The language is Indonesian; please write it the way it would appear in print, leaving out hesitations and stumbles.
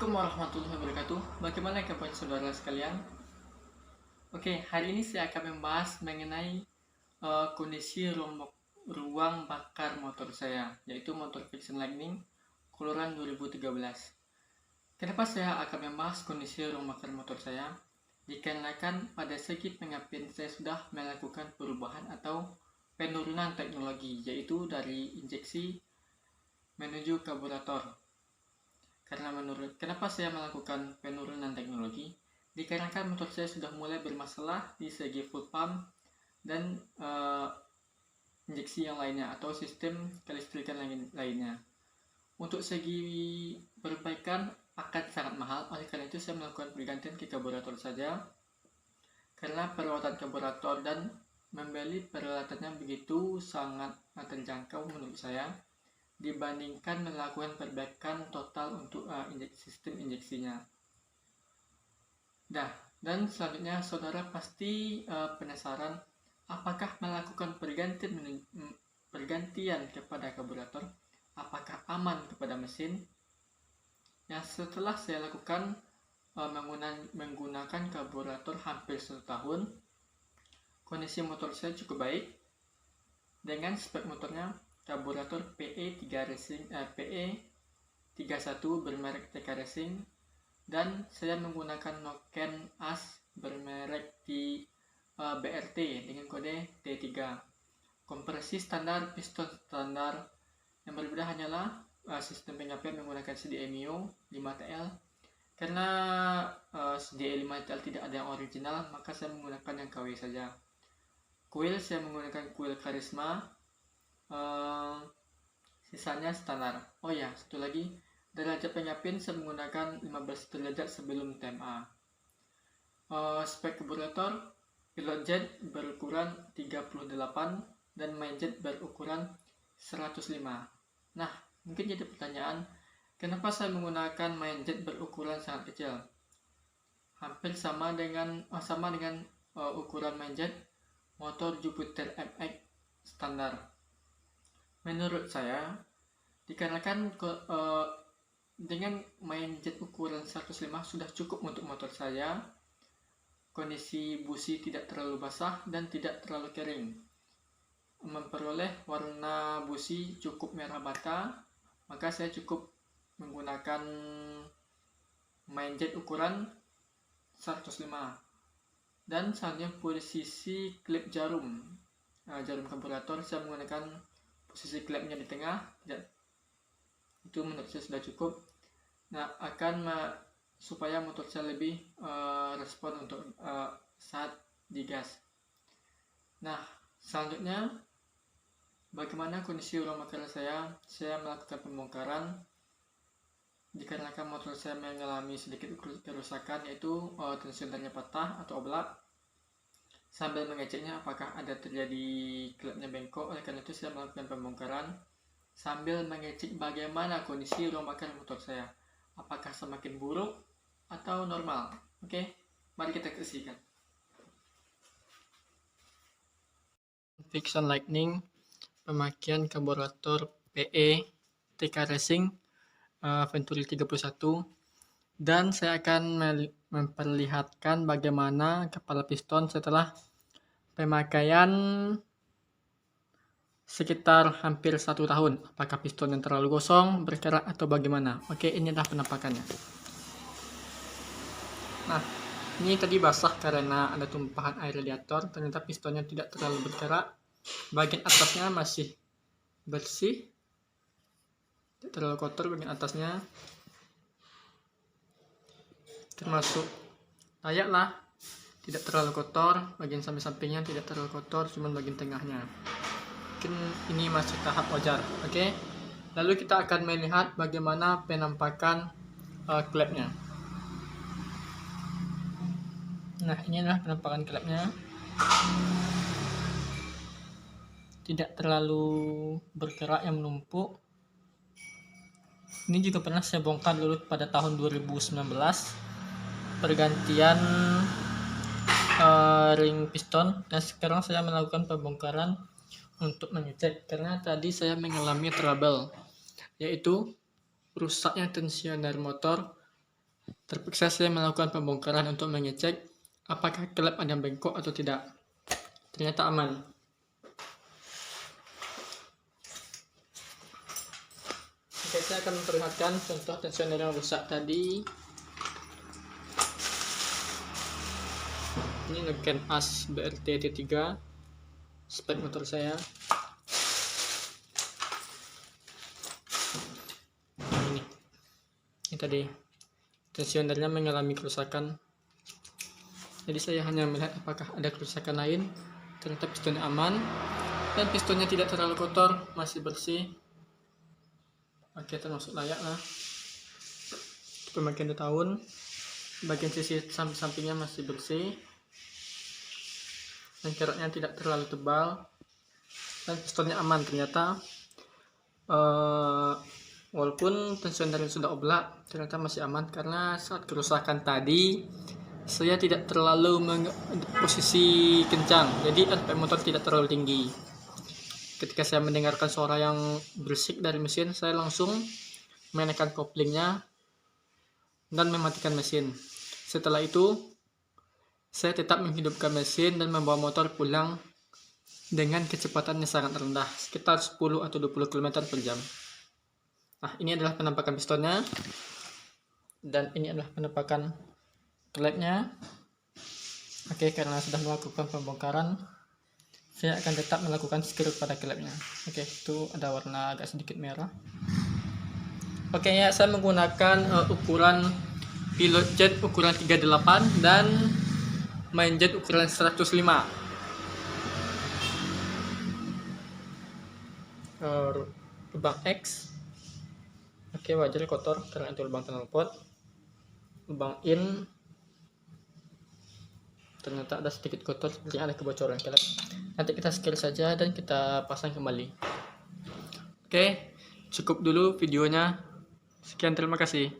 Assalamualaikum warahmatullahi wabarakatuh. Bagaimana kabar saudara sekalian? Oke, hari ini saya akan membahas mengenai kondisi ruang bakar motor saya, yaitu motor Vision Lightning keluaran 2013. Kenapa saya akan membahas kondisi ruang bakar motor saya? Dikarenakan pada segi pengapaian saya sudah melakukan perubahan atau penurunan teknologi, yaitu dari injeksi menuju karburator. Kenapa saya melakukan penurunan teknologi? Dikarenakan motor saya sudah mulai bermasalah di segi fuel pump dan injeksi yang lainnya atau sistem kelistrikan lainnya. Untuk segi perbaikan akan sangat mahal, oleh karena itu saya melakukan pergantian ke karburator saja. Karena perawatan karburator dan membeli peralatannya begitu sangat terjangkau menurut saya, dibandingkan melakukan perbaikan total untuk sistem injeksinya. Dan selanjutnya saudara pasti penasaran apakah melakukan pergantian kepada karburator apakah aman kepada mesin. Setelah saya lakukan menggunakan karburator hampir 1 tahun, kondisi motor saya cukup baik. Dengan spek motornya karburator PE31 bermerek TK Racing, dan saya menggunakan noken as bermerek BRT dengan kode T3. Kompresi standar, piston standar, yang berbeda hanyalah sistem pengapaian menggunakan CDI Mio 5TL. Karena CDI 5TL tidak ada yang original, maka saya menggunakan yang KW saja. Coil saya menggunakan coil Karisma, sisanya standar. Oh ya, satu lagi, derajat pengapaian saya menggunakan 15 derajat sebelum TMA. Spek karburator pilot jet berukuran 38 dan main jet berukuran 105. Nah, mungkin jadi pertanyaan, kenapa saya menggunakan main jet berukuran sangat kecil? Hampir sama dengan ukuran main jet motor Jupiter MX standar. Menurut saya, dikarenakan dengan main jet ukuran 105 sudah cukup untuk motor saya. Kondisi busi tidak terlalu basah dan tidak terlalu kering. Memperoleh warna busi cukup merah bata, maka saya cukup menggunakan main jet ukuran 105. Dan selanjutnya posisi klip jarum karburator saya menggunakan posisi klipnya di tengah. Itu menurut saya sudah cukup. Nah, supaya motor saya lebih respon untuk saat digas. Nah, selanjutnya bagaimana kondisi ruang bakar saya? Saya melakukan pembongkaran dikarenakan motor saya mengalami sedikit kerusakan, yaitu tensionernya patah atau oblak. Sambil mengeceknya apakah ada terjadi klepnya bengkok, oleh karena itu saya melakukan pembongkaran sambil mengecek bagaimana kondisi ruang bakar motor saya, apakah semakin buruk atau normal. Oke, mari kita saksikan. Vision Lightning, pemakaian karburator PE TK Racing Venturi 31, dan saya akan memperlihatkan bagaimana kepala piston setelah pemakaian sekitar hampir 1 tahun. Apakah piston yang terlalu gosong, berkerak, atau bagaimana? Oke, ini adalah penampakannya. Nah, ini tadi basah karena ada tumpahan air radiator. Ternyata pistonnya tidak terlalu berkerak. Bagian atasnya masih bersih, tidak terlalu kotor bagian atasnya, termasuk layaklah tidak terlalu kotor. Bagian samping-sampingnya tidak terlalu kotor, cuma bagian tengahnya. Mungkin ini masih tahap wajar. Oke, lalu kita akan melihat bagaimana penampakan klepnya. Nah, ini adalah penampakan klepnya. Tidak terlalu bergerak yang menumpuk. Ini juga pernah saya bongkar dulu pada tahun 2019, pergantian ring piston, dan sekarang saya melakukan pembongkaran untuk mengecek karena tadi saya mengalami trouble, yaitu rusaknya tensioner motor Terpaksa saya melakukan pembongkaran untuk mengecek apakah klep ada bengkok atau tidak. Ternyata aman. Oke, saya akan memperlihatkan contoh tensioner yang rusak tadi. Ini Negen AS BRT T3, spek motor saya. Ini tadi tensionernya mengalami kerusakan. Jadi saya hanya melihat apakah ada kerusakan lain. Ternyata pistonnya aman dan pistonnya tidak terlalu kotor, masih bersih. Oke, termasuk layak lah. Pemakaian 2 tahun. Bagian sisi sampingnya masih bersih. Dan kerotnya tidak terlalu tebal. Dan pistonnya aman ternyata. Walaupun tensionernya sudah oblak, ternyata masih aman karena saat kerusakan tadi saya tidak terlalu posisi kencang, jadi RPM motor tidak terlalu tinggi. Ketika saya mendengarkan suara yang berisik dari mesin, saya langsung menekan koplingnya dan mematikan mesin. Setelah itu, saya tetap menghidupkan mesin dan membawa motor pulang dengan kecepatan yang sangat rendah, sekitar 10 atau 20 km per jam. Nah, ini adalah penampakan pistonnya dan ini adalah penampakan klepnya. Oke, karena sudah melakukan pembongkaran, saya akan tetap melakukan screw pada klepnya. Oke, itu ada warna agak sedikit merah. Oke ya, saya menggunakan ukuran pilot jet ukuran 38 dan main jet ukuran 105. Lubang X. Oke, wajar kotor karena itu lubang knalpot. Lubang in ternyata ada sedikit kotor, sepertinya ada kebocoran klep. Nanti kita scale saja dan kita pasang kembali. Oke, cukup dulu videonya. Sekian, terima kasih.